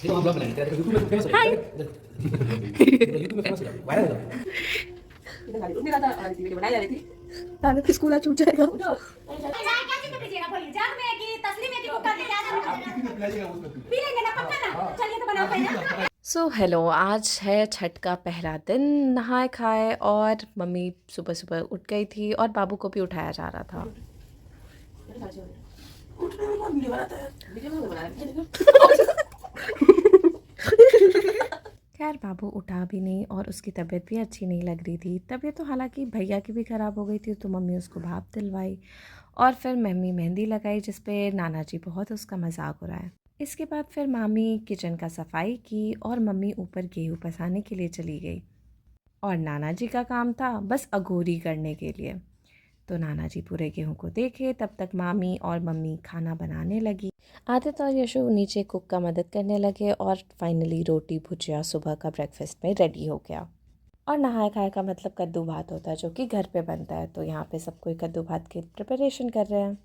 ये तो हम ब्लॉग बनाएंगे तेरा यूट्यूब में फेमस हो जाएगा यूट्यूब में फेमस हो जाएगा वायरल हो जाएगा इधर गाली उठने रहा था वीडियो बनाई जा रही थी ताने फिर स्कूल आ छूट जाएगा क्या चीज दीजिएगा बोलिए जग में कि तसली में कि कुकर में क्या पी लेंगे ना पक्का ना चलिए तो बनाओ पहले सो हेलो, आज है छठ का पहला दिन। नहाए खाए और मम्मी सुबह सुबह उठ गई थी और बाबू को भी उठाया जा रहा था। उठने में कौन वीडियो बनाता है वीडियो में बनाया खैर बाबू उठा भी नहीं और उसकी तबीयत भी अच्छी नहीं लग रही थी। तबीयत तो हालांकि भैया की भी ख़राब हो गई थी, तो मम्मी उसको भाप दिलवाई और फिर मम्मी मेहंदी लगाई, जिस पे नाना जी बहुत उसका मजाक उड़ाया। इसके बाद फिर मामी किचन का सफाई की और मम्मी ऊपर गेहूँ पसाने के लिए चली गई और नाना जी का काम था बस अघोरी करने के लिए। तो नाना जी पूरे गेहूँ को देखे, तब तक मामी और मम्मी खाना बनाने लगी। आदित्य और यशु नीचे कुक का मदद करने लगे और फाइनली रोटी भुजिया सुबह का ब्रेकफास्ट में रेडी हो गया। और नहाए खाए का मतलब कद्दू भात होता है, जो कि घर पे बनता है। तो यहाँ पे सब कोई कद्दू भात की प्रिपरेशन कर रहे हैं।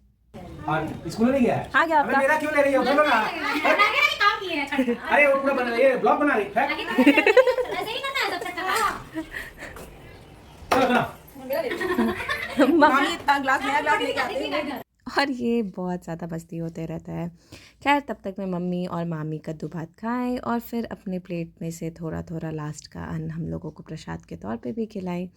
और स्कूल नहीं गया है हाँ क्या आपका? मेरा क्यों ले रही हो बोलो ना काम किए हैं छठ का अरे वो पूरा बना ये ब्लॉग बना रही है ऐसे ही करना है सब छठ का चलो बना मामी ग्लास नया ग्लास लेके आते हैं और ये बहुत ज़्यादा मस्ती होते रहता है। खैर तब तक में मम्मी और मामी कद्दू भात खाएं और फिर अपने प्लेट में से थोड़ा थोड़ा लास्ट का अन्न हम लोगों को प्रसाद के तौर पे भी खिलाई।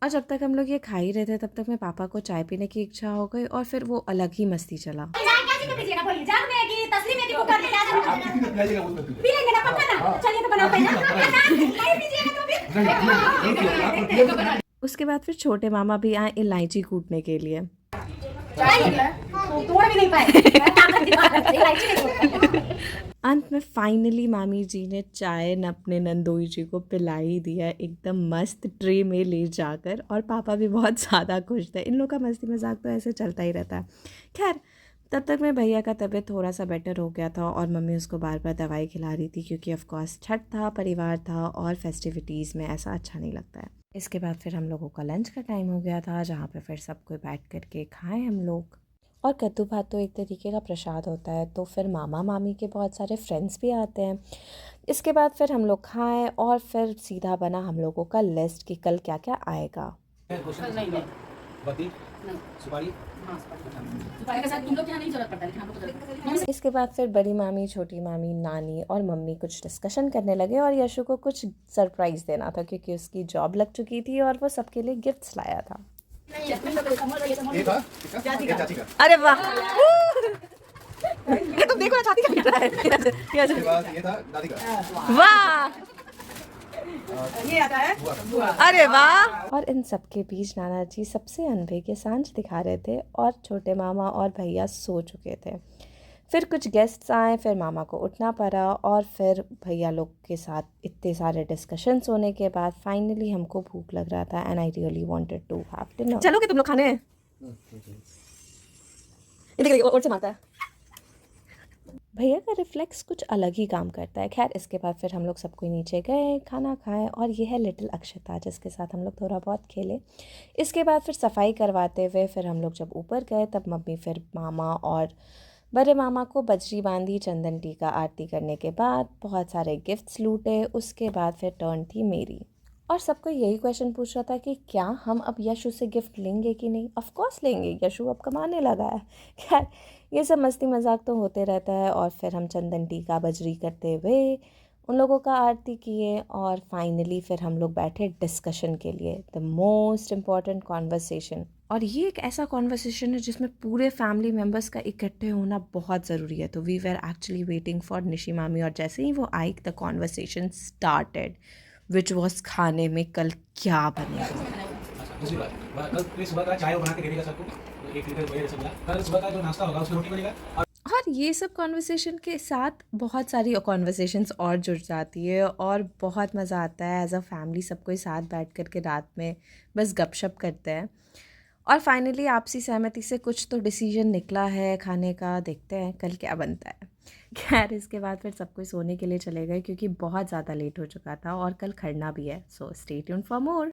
और जब तक हम लोग ये खा ही रहे थे, तब तक में पापा को चाय पीने की इच्छा हो गई और फिर वो अलग ही मस्ती चला। क्या चीज दीजिएगा बोलिए जग में कि तसली में कि कुकर में क्या पी लेंगे ना पक्का ना चलिए तो बनाओ पहले नहीं पीजिएगा तो भी उसके बाद फिर छोटे मामा भी आए इलायची कूटने के लिए। तोड़ भी नहीं पाए अंत में फाइनली मामी जी ने चाय अपने नंदोई जी को पिलाई दिया, एकदम मस्त ट्रे में ले जाकर। और पापा भी बहुत ज़्यादा खुश थे। इन लोग का मस्ती मजाक तो ऐसे चलता ही रहता है। खैर तब तक मैं भैया का तबीयत थोड़ा सा बेटर हो गया था और मम्मी उसको बार बार दवाई खिला रही थी, क्योंकि ऑफ कोर्स छठ था, परिवार था और फेस्टिविटीज़ में ऐसा अच्छा नहीं लगता है। इसके बाद फिर हम लोगों का लंच का टाइम हो गया था, जहाँ पे फिर सब कोई बैठ करके खाएं हम लोग। और कद्दू भात तो एक तरीके का प्रसाद होता है, तो फिर मामा मामी के बहुत सारे फ्रेंड्स भी आते हैं। इसके बाद फिर हम लोग खाएं और फिर सीधा बना हम लोगों का लिस्ट कि कल क्या क्या आएगा। इसके बाद फिर बड़ी मामी, छोटी मामी, नानी और मम्मी कुछ डिस्कशन करने लगे और यशु को कुछ सरप्राइज़ देना था, क्योंकि उसकी जॉब लग चुकी थी और वो सबके लिए गिफ्ट्स लाया था। अरे वाह ये तो देखो ना, छाती का रहा है। ये था दादी का वाह ये आता है अरे वाह। और इन सब के बीच नाना जी सबसे अनबे के सांझ दिखा रहे थे और छोटे मामा और भैया सो चुके थे। फिर कुछ गेस्ट्स आए, फिर मामा को उठना पड़ा और फिर भैया लोग के साथ इतने सारे डिस्कशंस होने के बाद फाइनली हमको भूख लग रहा था and I really wanted to have dinner. चलोगे तुम लोग खाने? देखिए और से मारता है भैया का रिफ्लेक्स कुछ अलग ही काम करता है। खैर इसके बाद फिर हम लोग सब कोई नीचे गए, खाना खाए और ये है लिटिल अक्षता, जिसके साथ हम लोग थोड़ा बहुत खेले। इसके बाद फिर सफाई करवाते हुए फिर हम लोग जब ऊपर गए, तब मम्मी फिर मामा और बड़े मामा को बजरी बांधी, चंदन टीका आरती करने के बाद बहुत सारे गिफ्ट्स लूटे। उसके बाद फिर टर्न थी मेरी और सबको यही क्वेश्चन पूछ रहा था कि क्या हम अब यशु से गिफ्ट लेंगे कि नहीं। ऑफ कोर्स लेंगे, यशु अब कमाने लगा है। खैर ये सब मस्ती मजाक तो होते रहता है। और फिर हम चंदन टीका बजरी करते हुए उन लोगों का आरती किए और फाइनली फिर हम लोग बैठे डिस्कशन के लिए, द मोस्ट इम्पॉर्टेंट कॉन्वर्सेशन। और ये एक ऐसा कॉन्वर्सेशन है जिसमें पूरे फैमिली मेम्बर्स का इकट्ठे होना बहुत ज़रूरी है। तो we were actually waiting for Nishi मामी और जैसे ही वो आई the conversation started, which was खाने में कल क्या बनेगा। दूसरी बात कल सुबह का चाय बना के देगा सबको, 1 लीटर वही रसगुल्ला। कल सुबह का जो नाश्ता होगा उसमें रोटी बनेगा। और ये सब कॉन्वर्सेशन के साथ बहुत सारी कॉन्वर्सेशंस और जुड़ जाती है और बहुत मज़ा आता है। एज अ फैमिली सब कोई साथ बैठ कर के रात में बस गपशप करते हैं और फाइनली आपसी सहमति से कुछ तो डिसीजन निकला है खाने का। देखते हैं कल क्या बनता है। खैर इसके बाद फिर सब कोई सोने के लिए चले गए, क्योंकि बहुत ज़्यादा लेट हो चुका था और कल खड़ना भी है। So stay tuned for more.